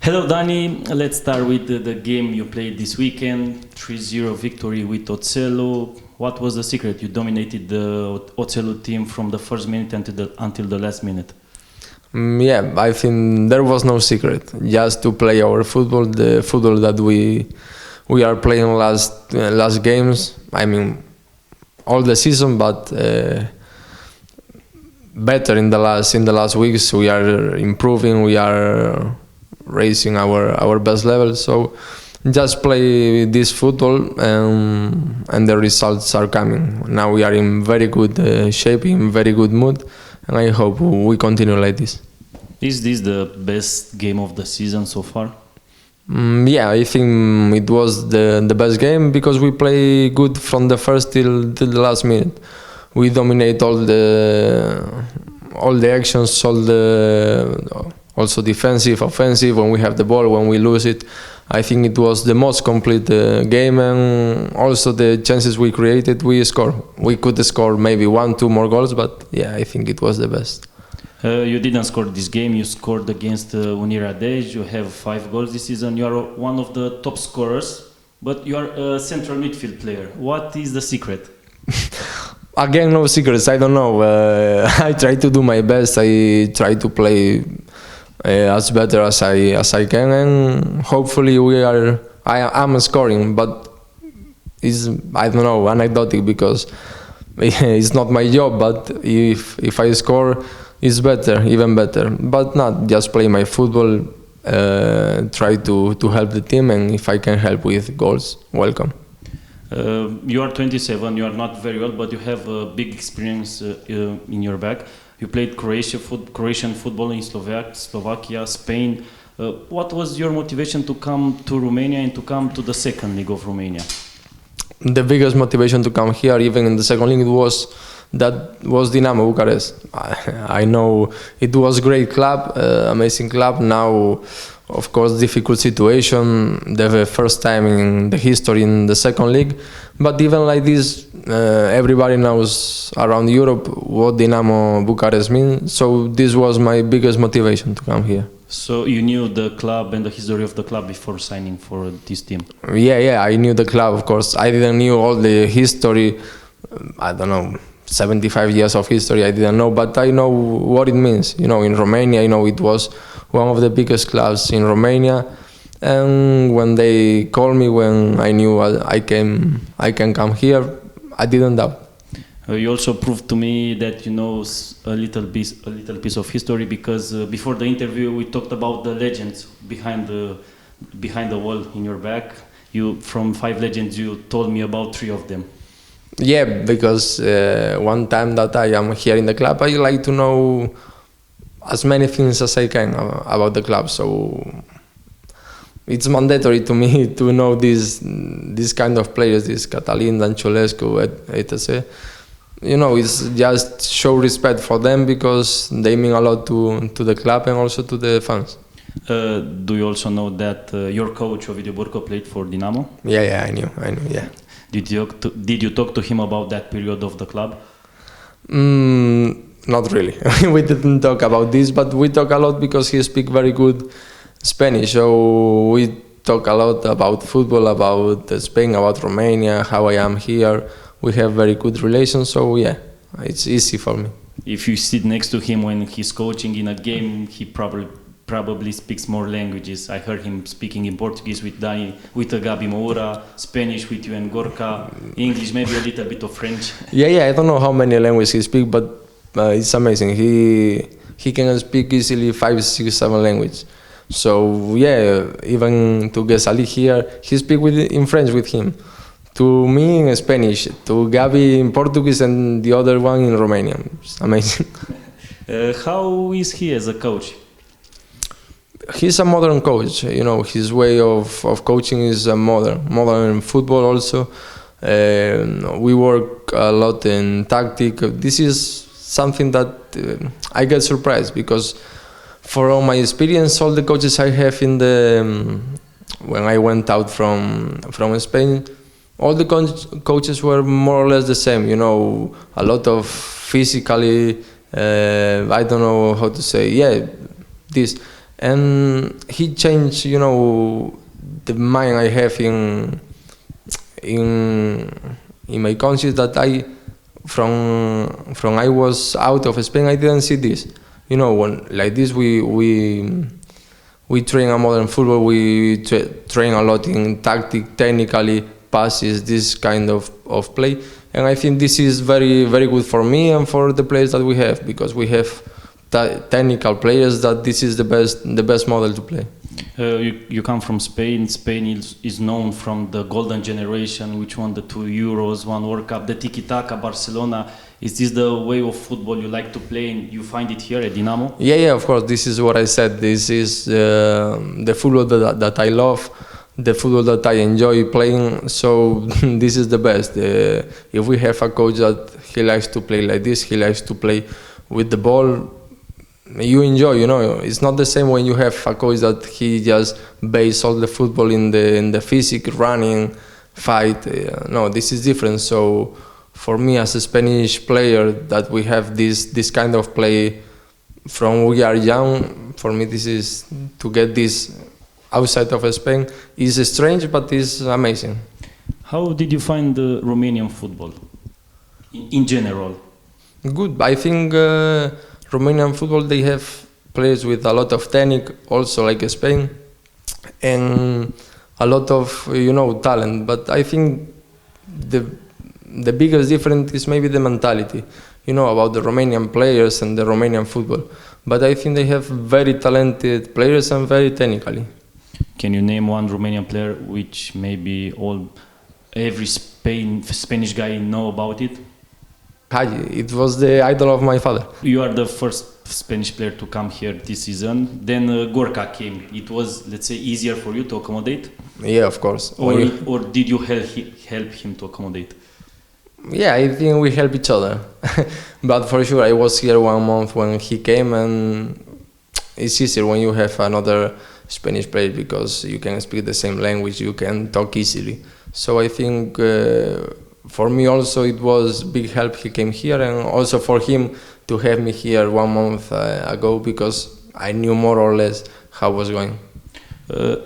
Hello, Dani. Let's start with the game you played this weekend. 3-0 victory with Oțelul. What was the secret? You dominated the Oțelul team from the first minute until the last minute. Yeah, I think there was no secret. Just to play our football, the football that we are playing last games. I mean, all the season, but better in the last weeks. We are improving. We are raising our best level. So just play this football, and the results are coming. Now we are in very good shape, in very good mood, and I hope we continue like this. Is this the best game of the season so far? Yeah, I think it was the best game because we play good from the first till the last minute. We dominate all the actions, also defensive, offensive. When we have the ball, when we lose it, I think it was the most complete game, and also the chances we created, we score. We could score maybe 1-2 more goals, but yeah, I think it was the best. You didn't score this game. You scored against Urmărește-ne. You have 5 goals this season. You are one of the top scorers, but you are a central midfield player. What is the secret? Again, no secrets. I don't know. I try to do my best. I try to play as better as I can, and hopefully I'm scoring, but it's, I don't know, anecdotic because it's not my job. But if I score, it's better, even better. But not just play my football. Try to help the team, and if I can help with goals, welcome. You are 27. You are not very old, but you have a big experience in your back. You played Croatian football in Slovakia, Spain. What was your motivation to come to Romania and to come to the second league of Romania? The biggest motivation to come here, even in the second league, was Dinamo Bucharest. I know it was a great club, amazing club. Now, of course, difficult situation. The first time in the history in the second league, but even like this, everybody knows around Europe what Dinamo Bucharest means. So this was my biggest motivation to come here. So you knew the club and the history of the club before signing for this team? Yeah, I knew the club, of course. I didn't knew all the history. I don't know, 75 years of history. I didn't know, but I know what it means. You know, in Romania, it was one of the biggest clubs in Romania. And when they called me, when I knew I can come here, I didn't doubt. You also proved to me that you know a little piece of history, because before the interview we talked about the legends behind the wall in your back. From 5 legends, you told me about 3 of them. Yeah, because one time that I am here in the club, I like to know as many things as I can about the club. So it's mandatory to me to know this kind of players, this Catalin, Danciulescu, etc. It's just show respect for them because they mean a lot to the club and also to the fans. Do you also know that your coach Ovidiu Burcă played for Dinamo? Yeah, I knew. Yeah. Did you talk to him about that period of the club? Not really. We didn't talk about this, but we talk a lot because he speaks very good Spanish. So we talk a lot about football, about Spain, about Romania, how I am here. We have very good relations, so yeah, it's easy for me. If you sit next to him when he's coaching in a game, he probably speaks more languages. I heard him speaking in Portuguese with Dani, with Gabi Moura, Spanish with you and Gorka, English, maybe a little bit of French. Yeah, I don't know how many languages he speaks, but it's amazing. He can speak easily 5, 6, 7 languages. So yeah, even to Gesali here, he speaks in French with him. To me in Spanish, to Gabi in Portuguese, and the other one in Romanian. It's amazing. How is he as a coach? He's a modern coach. His way of coaching is modern football also. We work a lot in tactic. This is something that I get surprised because for all my experience, all the coaches I have when I went out from Spain, all the coaches were more or less the same. A lot of physically, I don't know how to say, this. and he changed, you know, the mind I have in my conscience that from I was out of Spain, I didn't see this. You know, when like this we train a modern football, we train a lot in tactic, technically, passes, this kind of play. And I think this is very, very good for me and for the players that we have, because we have technical players that this is the best model to play. You come from Spain. Spain is known from the golden generation, which won the 2 Euros, 1 World Cup, the tiki-taka, Barcelona. Is this the way of football you like to play and you find it here at Dinamo? Yeah, of course. This is what I said. This is the football that I love, the football that I enjoy playing. So this is the best. If we have a coach that he likes to play like this, he likes to play with the ball, you enjoy, you know. It's not the same when you have a coach that he just base all the football in the physique, running, fight. No, this is different. So for me as a Spanish player, that we have this kind of play from we are young, for me this is to get this outside of Spain is strange, but it's amazing. How did you find the Romanian football in general? Good. I think Romanian football, they have players with a lot of technique, also like Spain, and a lot of, you know, talent. But I think the biggest difference is maybe the mentality, you know, about the Romanian players and the Romanian football. But I think they have very talented players and very technically. Can you name one Romanian player which maybe every Spanish guy know about it? Haji, it was the idol of my father. You are the first Spanish player to come here this season. Then Gorka came. It was, let's say, easier for you to accommodate? Yeah, of course. Or did you help him to accommodate? Yeah, I think we help each other. But for sure, I was here 1 month when he came, and it's easier when you have another Spanish player because you can speak the same language, you can talk easily. So I think for me also it was big help he came here, and also for him to have me here 1 month ago, because I knew more or less how it was going.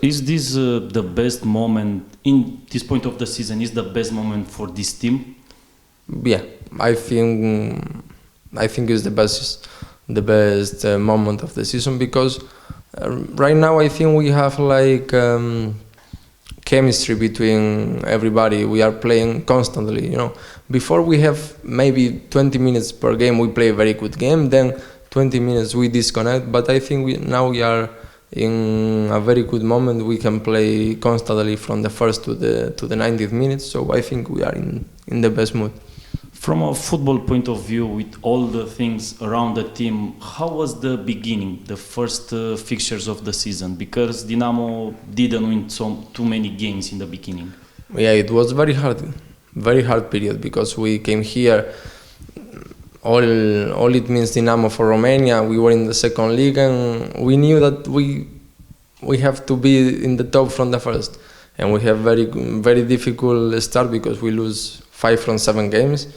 Is this the best moment in this point of the season? Is the best moment for this team? Yeah, I think it's the best moment of the season, because right now I think we have like chemistry between everybody. We are playing constantly, you know. Before we have maybe 20 minutes per game, we play a very good game, then 20 minutes we disconnect, but I think now we are in a very good moment. We can play constantly from the first to the 90th minute, so I think we are in the best mood. From a football point of view, with all the things around the team, how was the beginning, the first fixtures of the season? Because Dinamo didn't win too many games in the beginning. Yeah, it was very hard period, because we came here, all it means Dinamo for Romania. We were in the second league, and we knew that we have to be in the top from the first, and we have very difficult start because we lose 5 from 7 games.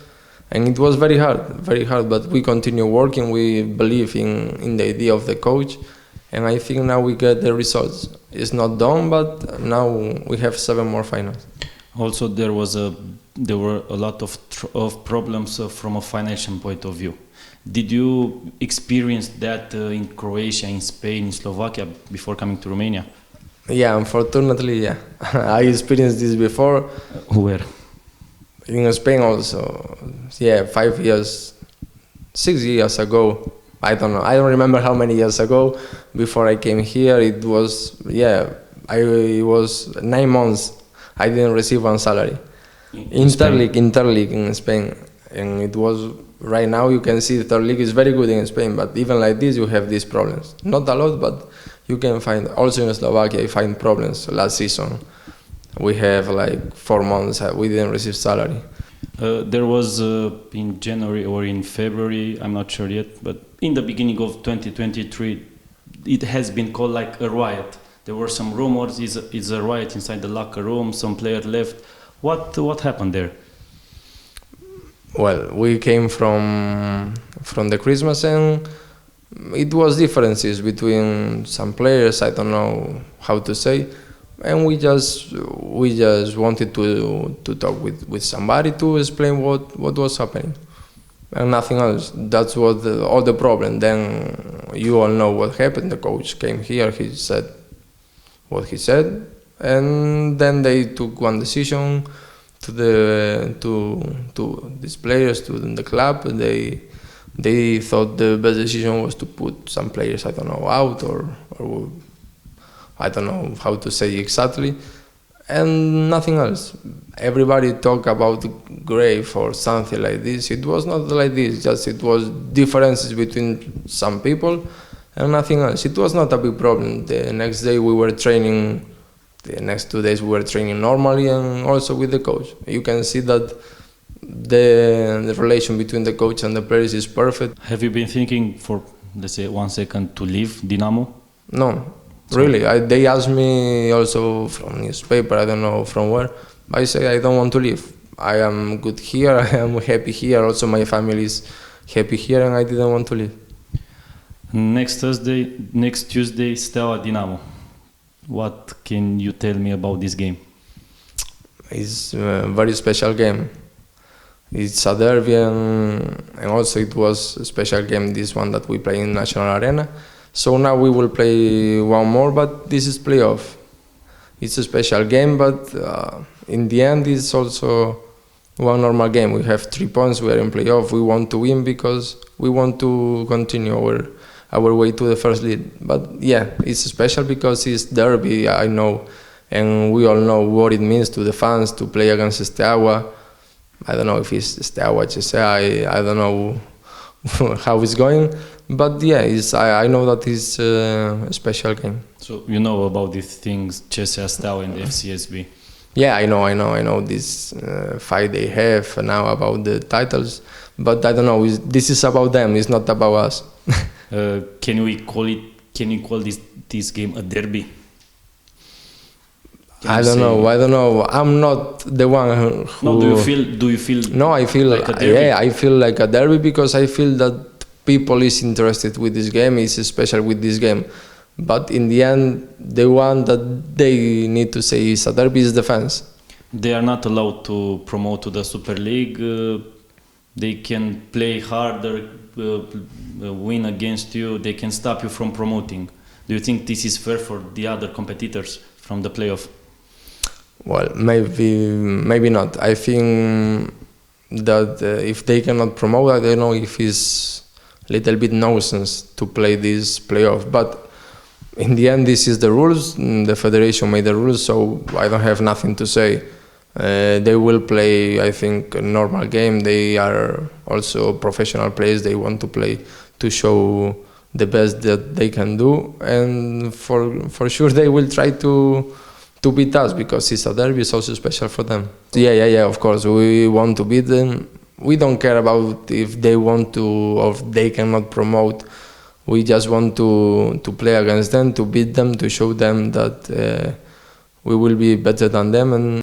And it was very hard, but we continue working. We believe in the idea of the coach, and I think now we get the results. It's not done, but now we have 7 more finals. Also, there were a lot of problems from a financial point of view. Did you experience that in Croatia, in Spain, in Slovakia before coming to Romania? Yeah, unfortunately, yeah. I experienced this before. Where? In Spain also, yeah, 5 years, 6 years ago, I don't know, I don't remember how many years ago, before I came here, it was, it was 9 months, I didn't receive one salary. Interleague in Spain, and it was, right now you can see the third league is very good in Spain, but even like this you have these problems. Not a lot, but you can find, also in Slovakia, you find problems last season. We have like 4 months, we didn't receive salary. There was in January or in February, I'm not sure yet, but in the beginning of 2023, it has been called like a riot. There were some rumors, it's a riot inside the locker room, some player left. What happened there? Well, we came from the Christmas, and it was differences between some players. I don't know how to say, and we just wanted to talk with somebody to explain what was happening, and nothing else. That's what all the problem. Then you all know what happened. The coach came here. He said what he said, and then they took one decision to these players, to the club. They thought the best decision was to put some players, I don't know, out or I don't know how to say exactly, and nothing else. Everybody talk about grave or something like this. It was not like this, just it was differences between some people and nothing else. It was not a big problem. The next day we were training, the next 2 days we were training normally and also with the coach. You can see that the relation between the coach and the players is perfect. Have you been thinking for, let's say, 1 second to leave Dinamo? No, really. They asked me also from newspaper, I don't know from where. I say I don't want to leave. I am good here, I am happy here. Also my family is happy here and I didn't want to leave. Next Tuesday, Steaua Dinamo. What can you tell me about this game? It's a very special game. It's a derby and also it was a special game, this one that we play in National Arena. So now we will play one more, but this is playoff. It's a special game, but in the end it's also one normal game. We have 3 points, we are in playoff, we want to win because we want to continue our way to the first league. But yeah, it's special because it's derby, I know, and we all know what it means to the fans to play against Steaua. I don't know if it's Steaua, I don't know how it's going, but yeah, I know that it's a special game. So you know about these things, CSA, Steaua and FCSB? Yeah, I know this fight they have now about the titles, but I don't know, this is about them, it's not about us. Can you call this game a derby? I don't know. I'm not the one who... No, do you feel No, I feel like a derby? Yeah, I feel like a derby because I feel that people is interested with this game, is special with this game. But in the end, the one that they need to say is a derby is the fans. They are not allowed to promote to the Super League. They can play harder, win against you. They can stop you from promoting. Do you think this is fair for the other competitors from the playoff? Well, maybe not. I think that if they cannot promote, I don't know if it's a little bit nonsense to play this playoff. But in the end, this is the rules. The federation made the rules, so I don't have nothing to say. They will play, I think, a normal game. They are also professional players. They want to play to show the best that they can do, and for sure they will try to beat us because it's a derby. It's also special for them. Yeah. Of course, we want to beat them. We don't care about if they want to or if they cannot promote. We just want to play against them, to beat them, to show them that we will be better than them. And